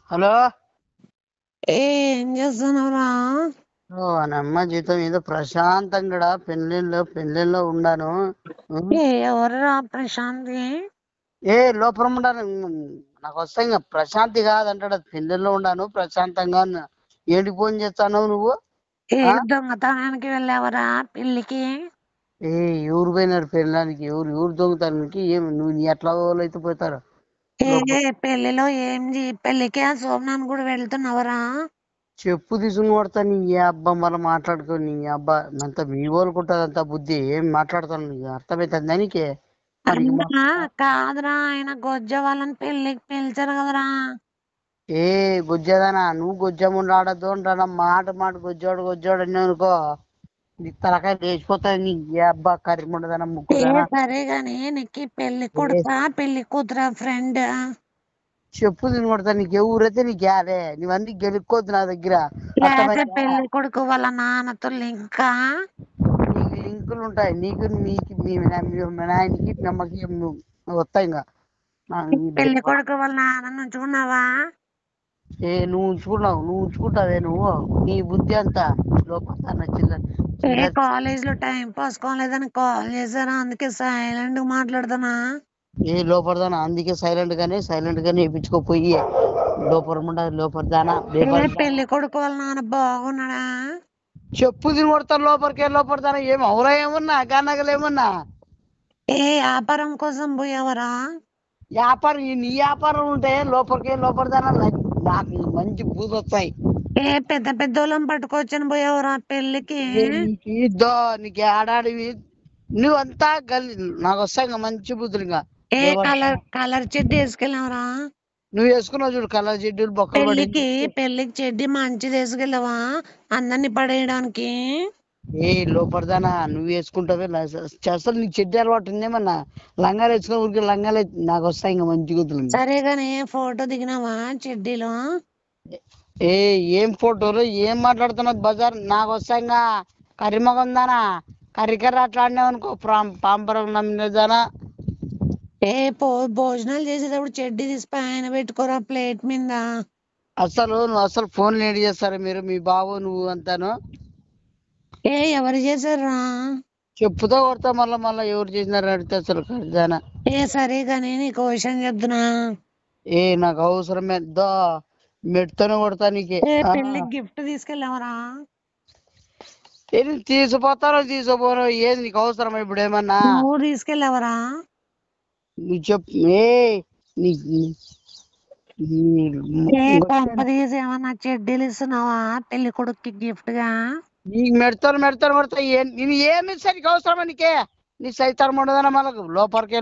Hello. ఏం చేస్తున్నావురా? నమ్మ జీవితం ఏదో ప్రశాంతంగా పెళ్ళిళ్ళలో ఉండాను. ఉం. ఎవరురా ప్రశాంతి? లోపల ఉండాను. నాకు వస్తాయి ఇంకా ప్రశాంతి కాదంటాడు, పెళ్ళిళ్ళలో ఉండాను ప్రశాంతంగా ఏంటి ఫోన్ చేస్తాను నువ్వు? దొంగతనానికి వెళ్ళావరా పెళ్లికి? ఏ ఎవరు పోయినారు పెళ్ళడానికి? ఎవరు దొంగతానికి? నువ్వు ఎట్లా వాళ్ళు అయితే పోతారు లోపల? పెళ్లిలో పెళ్లికి ఆ సోమనాథ్ కూడా వెళ్తున్నావరా? చెప్పు తీసుకుని కొడతా నీ అబ్బా, మళ్ళీ మాట్లాడుకో నీ అబ్బా. అంత మీ వాళ్ళకుంటుంది అంత బుద్ధి. ఏం మాట్లాడతాను నీకు అర్థమవుతుంది దానికి? పనికి అన్నా కాదురా, ఆయన గొజ్జ వాళ్ళని పెళ్లికి పిలిచారు కదరా? ఏ గుజ్జేదానా, నువ్వు గుజ్జముండి ఆడద్దు అంటాను. మాట గొజ్జోడు అని అనుకో, నీ తలకాయ లేచిపోతుంది. నీ అబ్బా కర్రిముండదన ముక్కుదానా. సరే గాని నీకు పెళ్లి కొడుకా పెళ్లి కూతురా ఫ్రెండ్? చెప్పు తిని కొడతా. నీకు ఎవరైతే నీకు యాదే, నీవన్నీ గెలుక్కోద్దు నా దగ్గర. లేకపోతే అర్థమైందా? పెళ్లి కొడుకు వాళ్ళ నాన్నతో లింకా? నీకు లింకులు ఉంటాయి. నీకు మీ నాయనకి నమ్మకి వస్తాయి ఇంకా. పెళ్లి కొడుకు వాళ్ళ నాన్న నుంచుకున్నావా? నువ్వు ఉంచుకుంటావే నువ్వు. నీ బుద్ధి అంతా లోపల నచ్చింది. కాలేజ్ లో టైం పాస్ కాలేదని కాల్ చేశారా? అందుకే సైలెంట్ గా మాట్లాడుతున్నా. లోపడదానా, అందుకే సైలెంట్ గానే వేయించుకోపోయి లోపడదానా. పెళ్లి కొడుకు వాళ్ళ నాన్న బాగున్నాడా? చెప్పు తిని కొడతారు. లోపడదానా ఏం అవురా? ఏమన్నా గానగలు ఏమన్నా? వ్యాపారం కోసం పోయావరా? వ్యాపారం నీ వ్యాపారం ఉంటే లోపడదానా. నాకు మంచి బూజు వస్తాయి. పెద్ద పెద్దోళ్ళని పట్టుకొచ్చని పోయావరా పెళ్లికి? నీకు ఆడాడివి నువ్వంతా నాకు వస్తాయి ఇంకా మంచి బుద్ధులు. ఇంకా కలర్ చెడ్డి వేసుకెళ్ళావరా నువ్వు వేసుకున్నావు చూడు, కలర్ జిడ్డులు బొక్కలు పడి. పెళ్లికి చెడ్డి మంచిది వేసుకెళ్ళావా అందరిని పడేయడానికి? లోపడదానా, నువ్వు వేసుకుంటావే అసలు నీకు చెడ్డి అలవాటు ఉందేమన్నా? లంగాలు వేసుకుని ఊరికి లంగాలు నాకు వస్తాయి ఇంకా మంచి గుద్దులు. సరే గాని ఫోటో దిగినావా చెడ్డీలో? ఏం ఫోటోలు ఏం మాట్లాడుతున్నావు? బజార్ నాకు వస్తాయి ఇంకా. కర్రీమగం దానా, కర్రీ అట్లాడినావు అనుకో, పాంపరం నమ్మినదానా. భోజనాలు చేసేటప్పుడు చెడ్డీ తీసి పైన పెట్టుకోరా ప్లేట్ మీద. నువ్వు ఫోన్ లేట్ చేస్తారా మీరు, మీ బాబు నువ్వు అంతాను? ఎవరు చేశారా? చెప్పుతో కొడతా మళ్ళా ఎవరు చేసినారు అడిగితే అసలు ఖరీదానా. సరే గానీ నీకు విషయం చెప్తున్నా. నాకు అవసరమే మెడతోనే కొడతా నీకే. పెళ్లికి గిఫ్ట్ తీసుకెళ్ళావరా? తీసుకోపోను ఏది నీకు అవసరం ఇప్పుడు ఏమన్నా? నువ్వు తీసుకెళ్ళావరా? నువ్వు చెప్పు. పంపదీసి ఏమన్నా చెడ్డీలు ఇస్తున్నావా పెళ్లి కొడుక్కి గిఫ్ట్ గా? నీకు మెడతాను కొడతా. నేను ఏమి ఇస్తా నీకు అవసరమా? నీకే నీ సైతారం ఉండదనా మళ్ళీ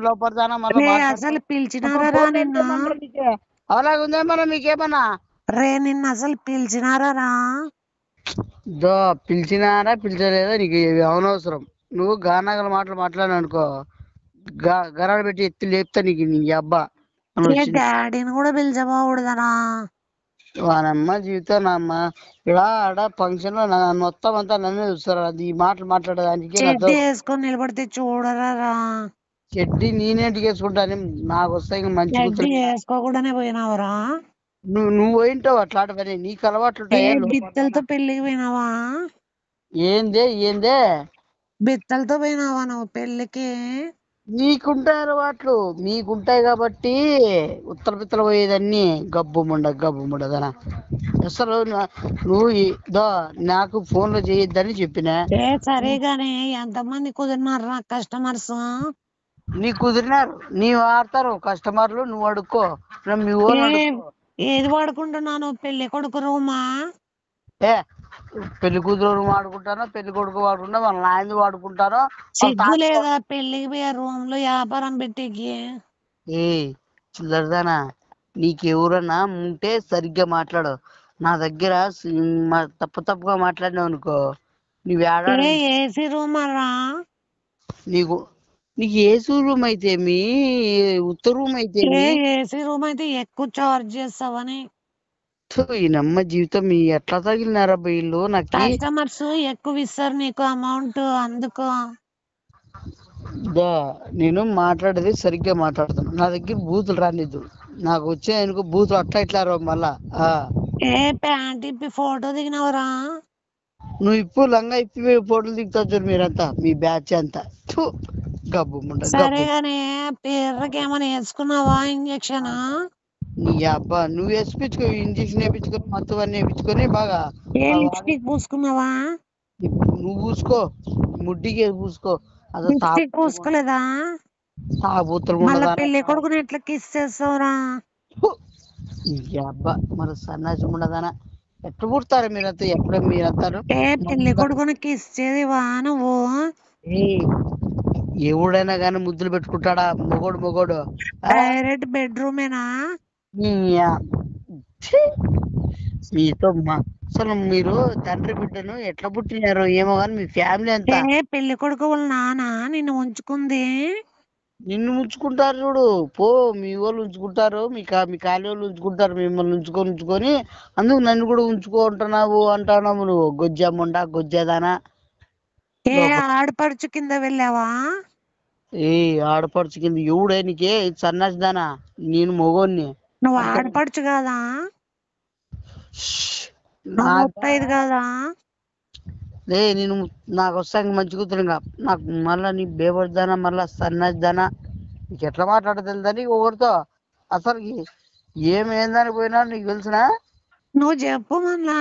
లోపలిదానా మళ్ళీ అసలు పిలిచినారా నిన్ను? అలాగుందేమన్నా మీకేమన్నా? నిన్ను అసలు పిలిచినారా? పిలిచినారా పిలిచలేదా నీకు అవనవసరం. నువ్వు గానగల మాటలు మాట్లాడిన అనుకో, గరాడు పెట్టి ఎత్తి లేపుతా నీకు నీ అబ్బా. డాడీని కూడా పిలిచబోకూడదరా? వానమ్మ జీవితం అమ్మ. ఇక్కడ ఆడ ఫంక్షన్ లో మొత్తం అంతా నన్ను చూస్తారు. అది ఈ మాటలు మాట్లాడడానికి చెడ్డీ వేసుకొని నిలబడితే చూడరా? చెడ్డి నేనేంటికి వేసుకుంటాను? నాకు వస్తాయి మంచి చెడ్డీ వేసుకోకూడనే పోయినావరా? నువ్వు పోయింటావు అట్లా పని. నీకు అలవాట్లు ఉంటాయా? బిత్తలతో పెళ్లికి పోయినావా? ఏందే బిత్తలతో పోయినావా నువ్వు పెళ్లికి? నీకుంటాయి అలవాట్లు, మీకుంటాయి కాబట్టి ఉత్తర పిత్తలు పోయేదన్నీ. గబ్బు ముండదనా. అసలు నువ్వు నాకు ఫోన్ లో చేయొద్దని చెప్పిన. సరే గానీ ఎంతమంది కుదిరినారా కస్టమర్స్? నీకు కుదిరినారు, నీ వాడతారు కస్టమర్లు. నువ్వు అడుక్కో, మీ ఊళ్ళో ఏది వాడుకుంటున్నాను? పెళ్లి కొడుకు రూమా? పెళ్లి కూతురు రూమ్ వాడుకుంటానో, పెళ్లి కొడుకు వాడుకుంటా, వాళ్ళ నాయన వాడుకుంటారో. సిగ్గు లేదా పెళ్లికి పోయే రూమ్ లో వ్యాపారం పెట్టేకి? చిల్లరదానా, నీకెవరన్నా ఉంటే సరిగ్గా మాట్లాడు. నా దగ్గర తప్పుగా మాట్లాడినావు అనుకో, ఏసీ రూమ్ రా? నీకు ఏసీ రూమ్ అయితే ఉత్తర రూమ్ అయితే ఏసీ రూమ్ అయితే ఎక్కువ చార్జ్ చేస్తావని. ఈ నమ్మ జీవితం ఎట్లా తగిలినారా వీళ్ళు నాకు? కస్టమర్స్ ఎక్కువ ఇస్తారు నీకు అమౌంట్ అందుకు. నేను మాట్లాడేది సరిగ్గా మాట్లాడుతాను. నా దగ్గర బూతులు రానిద్దు. నాకు వచ్చే అనుకో బూత్ అట్లా ఇట్లా రో మళ్ళా ఏ ప్యాంట్ ఇప్పి ఫోటో దిగినవరా? నువ్వు ఇప్పు లంగా ఇప్పి ఫోటోలు దిగుతావు చూడు మీరంతా మీ బ్యాచ్ అంతా. థు, గబ్బు ముండ సరే గబ్బు. గాని పేర్రకి ఏమైనా వేసుకున్నావా ఇంజక్షన్? నీ అబ్బా నువ్వు వేసుపించుకో, ఇంజక్షన్ వేయించుకొని మొత్తం అన్ని వేయించుకొని బాగా ఏ లిప్స్టిక్ పూసుకున్నావా? నువ్వు పూసుకో, ముడ్డికి పూసుకో. అసలు లిప్స్టిక్ పూసుకోలేదా? తాగుబోతులు మళ్ళా ఉండదా పెళ్లి కొడుకుని ఎట్లా కిస్ చేస్తావురా? నీ అబ్బా మరి సన్నాసి ఉండదానా? ఎట్లా పుడతారు మీరంతా? ఎక్కడ మీరంతారు? ఏ పెళ్లి కొడుకుని కిస్ చేదివా నువ్వు? ఎవడైనా కానీ ముద్దులు పెట్టుకుంటాడా? మొగోడు డైరెక్ట్ బెడ్రూమేనా? ఛీ! మీతో అసలు మీరు తండ్రి బిడ్డను ఎట్లా పుట్టినారు ఏమో కానీ మీ ఫ్యామిలీ అంతా. ఏ పెళ్లి కొడుకు వాళ్ళ నాన్న నిన్ను ఉంచుకుంది? నిన్ను ఉంచుకుంటారు చూడు పో, మీ వాళ్ళు ఉంచుకుంటారు, మీ ఖాళీ వాళ్ళు ఉంచుకుంటారు, మిమ్మల్ని ఉంచుకొని అందుకు నన్ను కూడా ఉంచుకుంటున్నావు అంటున్నావు నువ్వు. గొజ్జమ్ముండా గొజ్జదానా. ఏ ఆడపడుచు కింద వెళ్ళావా? ఏ ఆడపడుచు కింద ఎవడే నీకే సన్నాసిదానా? నేను మొగోన్ని. నువ్వు ఆడపడుచు కాదా? నువ్వు ముత్తైదు కాదా? నేను నాకు వస్తాను మంచి కూతురుగా. నాకు మళ్ళా నీ బేబడిదానా మళ్ళా సన్నాసిదానా. నీకు ఎట్లా మాట్లాడదని ఒకరితో అసలు ఏమైందని పోయినా నీకు తెలిసినా? నువ్వు చెప్పు మళ్ళా.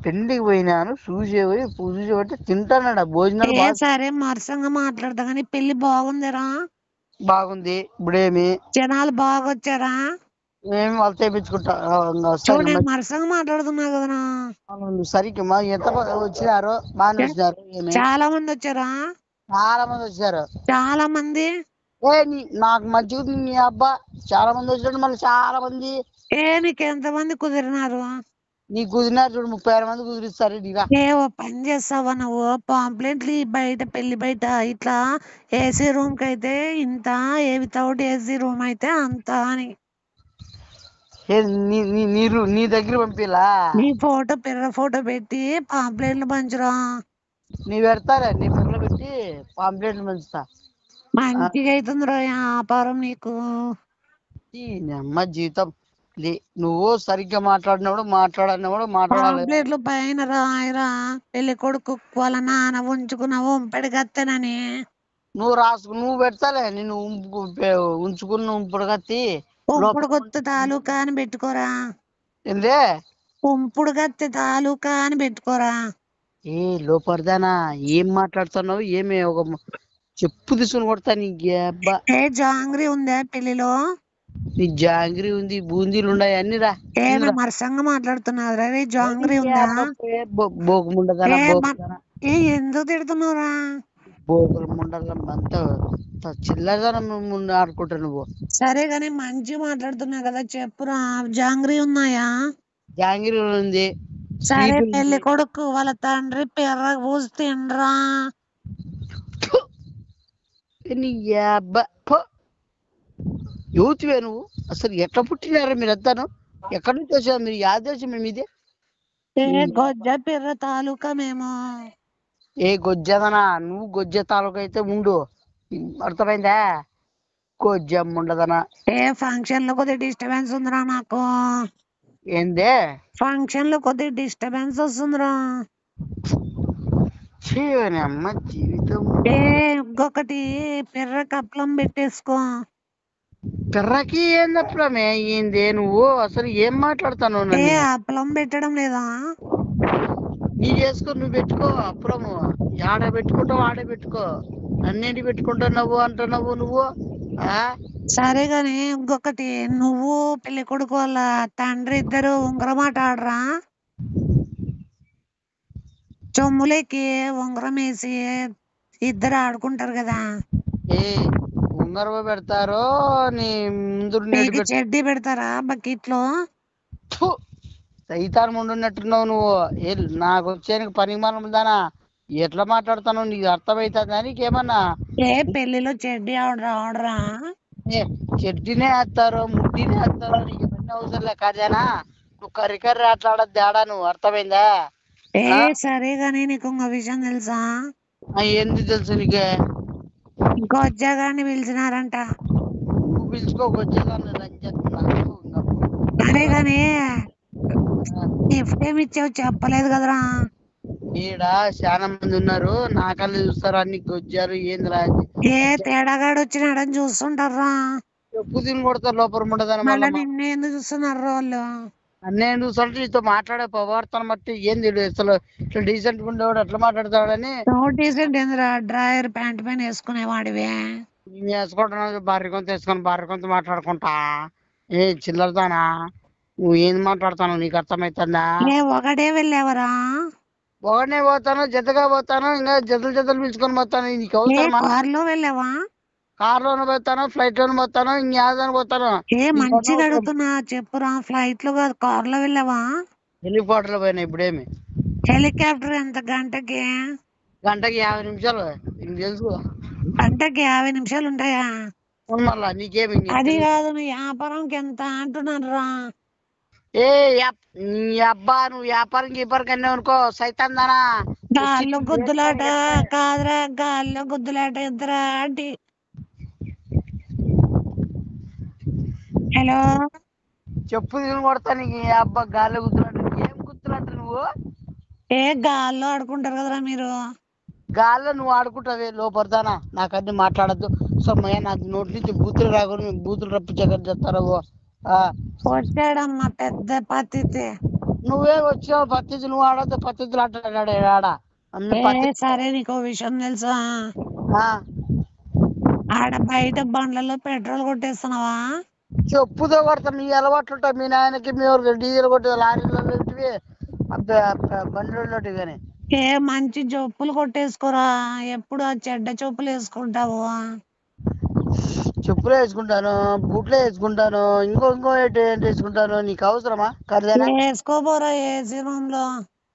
పెళ్లికి పోయినాను, చూసేవి చూసేబట్టి తింటానడా భోజనాలు బాగా. సరే మరసంగా మాట్లాడతా కానీ పెళ్లి బాగుందిరా? బాగుంది. ఇప్పుడేమి జనాలు బాగా వచ్చారా? ఏమి వాళ్ళు తెప్పించుకుంటా చూడు నేను మరసంగా మాట్లాడుతున్నా కదరా. సరిగ్గా ఎంత వచ్చినారు? బాగానే వచ్చినారు. ఏమి చాలా మంది వచ్చారా? చాలా మంది వచ్చారు. చాలా మంది. నాకు మంచిగా నీ అబ్బా చాలా మంది వచ్చినట్టు మళ్ళీ చాలా మంది. నీకు ఎంత మంది కుదిరినారు? నీకు కుదిరినారు చూడు 36 మంది కుదిరిస్తారు. ఓ పని చేస్తావా నువ్వు? పాంప్లెంట్లు బయట పెళ్లి బయట ఇట్లా ఏసీ రూమ్ కి అయితే ఇంత, ఏ వితౌట్ ఏసీ రూమ్ అయితే అంత అని నీ దగ్గర పంపిలా? నీ ఫోటో పిర్ర ఫోటో పెట్టి పాంప్లెట్లు పంచురా. నీ పెడతారా? నీ పిల్లలు పెట్టి పాంప్లెట్లు పంచుతా. మంచిగా అవుతుందిరా వ్యాపారం నీకు. ఈ అమ్మ జీవితం. నువ్వు సరిగ్గా మాట్లాడినప్పుడు మాట్లాడాలి. పాంప్లెట్లు పైన రాయరా పెళ్లి కొడుకు వాళ్ళ నాన్న ఉంచుకున్న ఉంపెడి గత్తెనని. నువ్వు పెడతాలే. నేను ఉంచుకున్న ఉంపుడు కత్తి ఉంపుడు గత్తె తాలూకా అని పెట్టుకోరా. ఏందే ఉంపుడు గత్తె తాలూకా అని పెట్టుకోరా. ఏ లోపడదానా ఏం మాట్లాడుతున్నావు? ఏమి ఒక చెప్పు తీసుకుని కొడతా నీ అబ్బా. జాంగ్రీ ఉందా పెళ్లిలో? నీ జాంగ్రీ ఉంది, బూందీలు ఉన్నాయి అన్ని రా. మరసంగా మాట్లాడుతున్నారా? జాంగ్రీ ఉందా? బోకుముండదానా ఎందుకు తిడుతున్నావురా? బోకుల ముండలంతా చిల్లరదనం ముందు ఆడుకుంటా నువ్వు. సరే గాని మంచి మాట్లాడుతున్నా కదా చెప్పురా. జాంగ్రీ ఉన్నాయా? జాంగ్రీ ఉంది. సరే పెళ్లి కొడుకు వాళ్ళ తండ్రి పెర్ర పూసి తిండ్రా. యూత్వే నువ్వు? అసలు ఎట్లా పుట్టినారా మీరంతాను? ఎక్కడి నుంచి వచ్చారు మీరు? యా దేశం ఇది? గొజ్జ పిర్ర తాలూకా మేము. గొజ్జదనా? నువ్వు గొజ్జ తాలూకా అయితే ఉండు, అర్థమైందా? గొజ్జం ఉండదనా? ఫంక్షన్ లో కొద్దిగా డిస్టర్బెన్స్ ఉందిరా నాకు. ఏందే ఫంక్షన్ లో కొద్దిగా డిస్టర్బెన్స్ వస్తుందిరా. అమ్మ జీవితం. ఇంకొకటి పిర్ర కప్లం పెట్టేసుకో. పిర్రకి ఏందప్పుడమే ఏందే నువ్వు? అసలు ఏం మాట్లాడతాను? అప్పలం పెట్టడం లేదా? నీ చేసుకో, నువ్వు పెట్టుకో అప్పుడము. ఆడ పెట్టుకుంటావు ఆడే పెట్టుకో. నన్నేంటి పెట్టుకుంటున్నావు అంటున్నావు నువ్వు? సరే గాని ఇంకొకటి, నువ్వు పెళ్లి కొడుకు వాళ్ళ తండ్రి ఇద్దరు ఉంగరం ఆట ఆడరా? చొమ్ములకి ఉంగరం వేసి ఇద్దరు ఆడుకుంటారు కదా. ఉంగరం పెడతారో నీ ముందు చెడ్డీ పెడతారా బకెట్ లో? సైతాన్ ముండున్నట్టున్నావు నువ్వు. నాకు వచ్చేనికి పని మనం దానా ఎట్లా మాట్లాడుతాను నీకు అర్థమవుతుందా? నీకేమన్నా పెళ్లిలో చెడ్డీ ఆడరా? చెడ్డీనే వేస్తారు, ముడ్డీనే వేస్తారు. నీకు ఇవన్నీ అవసరం లే. కాదేనా నువ్వు కర్రీ ఆటలాడద్దు ఆడా. నువ్వు అర్థమైందా? సరే గాని నీకు ఇంకో విషయం తెలుసా? ఏంది తెలుసు నీకే? గొజ్జగాన్ని పిలిచినారంట. పిలుచుకోకొచ్చేదాన్ని అని చెప్తున్నాను అరే గాని గిఫ్ట్ ఏమి ఇచ్చావు చెప్పలేదు కదరా. ఈడ చాలా మంది ఉన్నారు నాకల్ని చూస్తారు అన్ని గొజ్జారు ఏందిరా ఏ తేడాగాడు వచ్చినాడని చూస్తుంటారా. చెప్పు తిని కొడతారు లోపల ఉండదని మళ్ళా మళ్ళీ నిన్నే ఎందుకు చూస్తున్నారు వాళ్ళు. నేను చూసంటే నీతో మాట్లాడే ప్రవర్తన బట్టి ఏంది వీడు అసలు ఇట్లా డీసెంట్ గా ఉండేవాడు అట్లా మాట్లాడతాడని నువ్వు డీసెంట్ ఏందిరా డ్రాయర్ ప్యాంట్ పైన వేసుకునేవాడివే. నేను వేసుకుంటున్నా భార్య కొంత వేసుకొని భార్య కొంత మాట్లాడుకుంటా ఏ చిల్లరదానా నువ్వు ఏం మాట్లాడతాను నీకు అర్థమవుతుందా ఏ ఒకటే వెళ్ళావరా. ఒకనే పోతాను జతగా పోతాను ఇంకా జతలు పిలుచుకొని పోతాను నీకు ఏ అవసరమా కార్లో వెళ్ళావా. కార్ లోనే పోతాను ఫ్లైట్ లోనే పోతాను ఇంకేదాని పోతాను ఏ నీకు మంచిగా అనవసరం అడుగుతున్నా చెప్పురా. ఫ్లైట్ లో కాదు కార్లో వెళ్ళావా. హెలికాప్టర్ లో పోయినా ఇప్పుడేమి హెలికాప్టర్ ఎంత గంటకి. గంటకి 50 నిమిషాలు నీకు తెలుసు గంటకి 50 నిమిషాలు ఉంటాయా. అవును మళ్ళా నీకేమి అది కాదు నీ వ్యాపారంకి ఎంత అంటున్నారా. ఏ నీ అబ్బా నువ్వు వ్యాపారం గీపారం కన్నా అనుకో సైతం దానా గాల్లో గుద్దులాట కాదురా. గాల్లో గుద్దులాట ఇద్దరా ఆంటీ. హలో చెప్పు తిని కొడతా నీకు ఈ అబ్బా గాలి గుర్తున్నట్టు ఏం గుర్తున్నట్టు నువ్వు ఏ గాల్లో ఆడుకుంటారు కదరా మీరు. గాల్లో నువ్వు ఆడుకుంటావే లోపడతానా నాకన్నీ మాట్లాడద్దు సమ్మయ్య నాకు నోటి నుంచి బూతులు రాకుండా బూతులు రప్పించగలి చెప్తారు వచ్చాడమ్మా పెద్ద పత్తితే. నువ్వే వచ్చావు పత్తిది నువ్వు ఆడద్దు పత్తితులు ఆడాడు ఆడ అన్ని ఏ పత్తి సరే నీకు విషయం తెలుసా. ఆ, ఆడ బయట బండ్లలో పెట్రోల్ కొట్టేస్తున్నావా. చెప్పుతో కొడతా మీ అలవాట్లు ఉంటాయి మీ నాయనకి మీ ఊరికి డీజిల్ కొట్టే లారీలలో ఇటువి బండ్లు కానీ ఏ మంచి చెప్పులు కొట్టేసుకోరా. ఎప్పుడు ఆ చెడ్డ చెప్పులు వేసుకుంటావు. చెప్పులే వేసుకుంటాను బూట్లే వేసుకుంటాను ఇంకో ఏంటి వేసుకుంటాను నీకు అవసరమా ఖరీదైనా వేసుకోపోరా ఏసీ రూమ్ లో.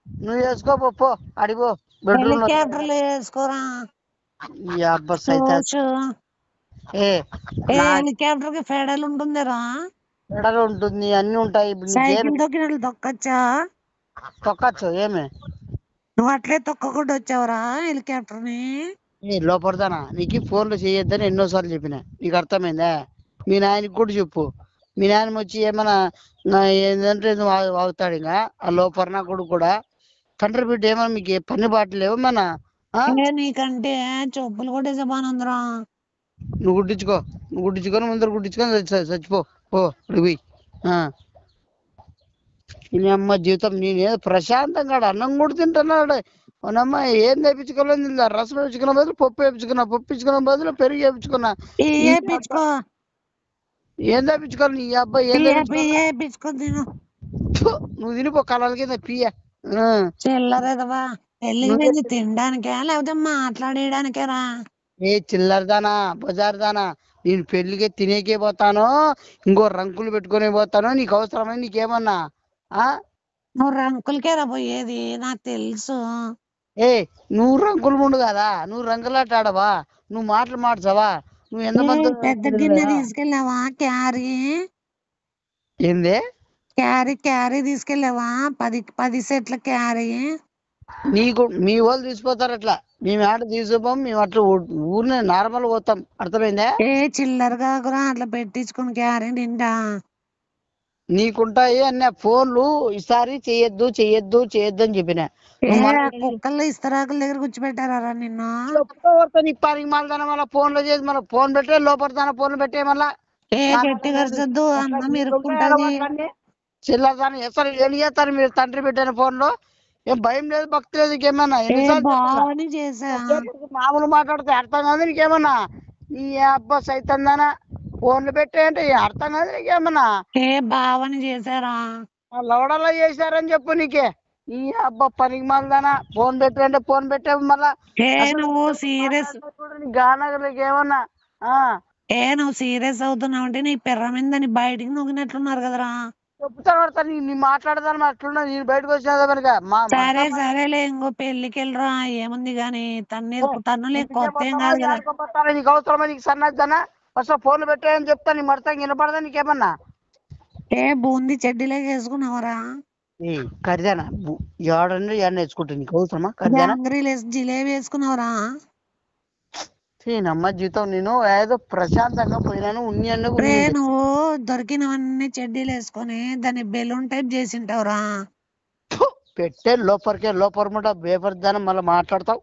నువ్వు వేసుకోపో పో అడిగో బెడ్రూమ్ లో హెలికాప్టర్ లో వేసుకోరా. ఈ అబ్బా సైతం చూచు ఏ ఏ నా హెలికాప్టర్ కి ఫెడల్ ఉంటుందిరా. ఎడలు ఉంటుంది అన్ని ఉంటాయి ఇప్పుడు నీకేమి సైకిల్ తొక్కినట్లు తొక్కచ్చా. తొక్కచ్చు ఏమి నువ్వు అట్లే తొక్కకుండా వచ్చావురా హెలికాప్టర్ ని. ఏ లోపడతానా నీకు ఫోన్లు చేయొద్దని ఎన్నోసార్లు చెప్పిన నీకు అర్థమైందా మీ నాయనకి కూడా చెప్పు మీ నాయన వచ్చి ఏమన్నా ఏంటంటే అవుతాడు ఇంకా ఆ లోపల కొడుకు కూడా తండ్రి బిడ్డ ఏమన్నా మీకు పని బాటలు ఏమన్నా ఏ నీకంటే చెప్పులు కొట్టేసే పని ఉందిరా. నువ్వు గుడ్డించుకొని ముందర గుడ్డించుకొని చచ్చిపో ఓ అడిగి నీ అమ్మ జీవితం నేనేదో ప్రశాంతంగా అన్నం కూడా తింటున్నాడు అవునమ్మ ఏం తెప్పించుకోలేదు రసం వేపించుకున్న బదులు పప్పు వేపించుకున్న బదులు పెరుగు వేపించుకున్నా వేపించుకో. ఏం తెప్పించుకోవాలి నీ అబ్బాయి ఏం తెప్పించుకోవాలి వేపించుకో తిను. నువ్వు తినిపో కళల కింద పియ్య చిల్లరేదవా వెళ్ళిపోయింది తినడానికే లేకపోతే మాట్లాడేయడానికేరా. ఏ చిల్లరదానా బజార్దానా నేను పెళ్లికి తినేకే పోతాను ఇంకో రంకులు పెట్టుకునే పోతాను నీకు అవసరమని నీకేమన్నా నువ్వు రంకులకేరా పోయేది నాకు తెలుసు. ఏ నువ్వు రంకులు ముండు కదా నువ్వు రంగులాట ఆడవా నువ్వు మాటలు మార్చవా నువ్వు ఎంతమంది పెద్ద గిన్నె తీసుకెళ్ళావా క్యారీ. ఏంది క్యారీ తీసుకెళ్ళావా 10 సెట్ల క్యారీ. నీకు మీ వాళ్ళు తీసిపోతారు అట్లా మేము ఆట తీసిపోం మేము అట్లా ఊరినే నార్మల్ పోతాం అర్థమైందా ఏ చిల్లరగా కూడా అట్లా పెట్టించుకుని క్యారీ నిండా. నీకుంటాయి అన్న ఫోన్లు ఈసారి చెయ్యొద్దు అని చెప్పిన కుక్కల్లో ఇస్తరాకుల దగ్గర కూర్చోబెట్టారా నిన్ను. నీకు పనికి మళ్ళీ ఫోన్లో చేసి మళ్ళీ ఫోన్ పెట్టే లోపల ఫోన్లు పెట్టే మళ్ళా గట్టి కరచొద్దు అన్నం ఇరుక్కుంటది. చిల్లదాన్ని అసలు ఏం చేస్తారు మీరు తండ్రి పెట్టిన ఫోన్లో ఏం భయం లేదు భక్తి లేదు నీకేమన్నా ఎన్నిసార్లు బావని చేసా మామూలు మాట్లాడితే అర్థం కాదు నీకేమన్నా నీ అబ్బా సైతందానా ఫోన్లు పెట్టే అంటే అర్థం కాదు నీకేమన్నా బావని చేశారా. లవడలా చేశారని చెప్పు నీకే నీ అబ్బా పనికి మళ్ళదానా ఫోన్ పెట్టంటే ఫోన్ పెట్టే మళ్ళా నువ్వు సీరియస్ గానగర్లకి ఏమన్నా నువ్వు సీరియస్ అవుతున్నావు అంటే నీ పిర్ర మీద బయటికి నొగినట్లున్నారు కదరా. చెప్తా నీ మాట్లాడదాని అట్లున్నా నేను బయటకు వచ్చిన కనుక సరేలే ఇంకో పెళ్లికి వెళ్ళరా ఏముంది గాని తన్నులే కొత్త ఏం కాదు కదా. నీకు అవసరమా నీకు సన్నద్దానా ఫస్ట్ ఫోన్లు పెట్టాయని చెప్తా నీ మడతా వినపడదా నీకేమన్నా బూందీ చెడ్డీలాగా వేసుకున్నావరా. ఖరీదానా ఏడన్నా నేర్చుకుంటా నీకు అవసరమా ఖరీదానా జిలేబీ వేసుకున్నావరా. సీనమ్మ జీవితం నేను ఏదో ప్రశాంతంగా పోయినాను ఉన్ని రే నువ్వు దొరికినవన్నీ చెడ్డీలు వేసుకొని దాన్ని బెలూన్ టైప్ చేసింటావురా. పెట్టే లోపలికే లోపల బేబర్దానం మళ్ళీ మాట్లాడతావు.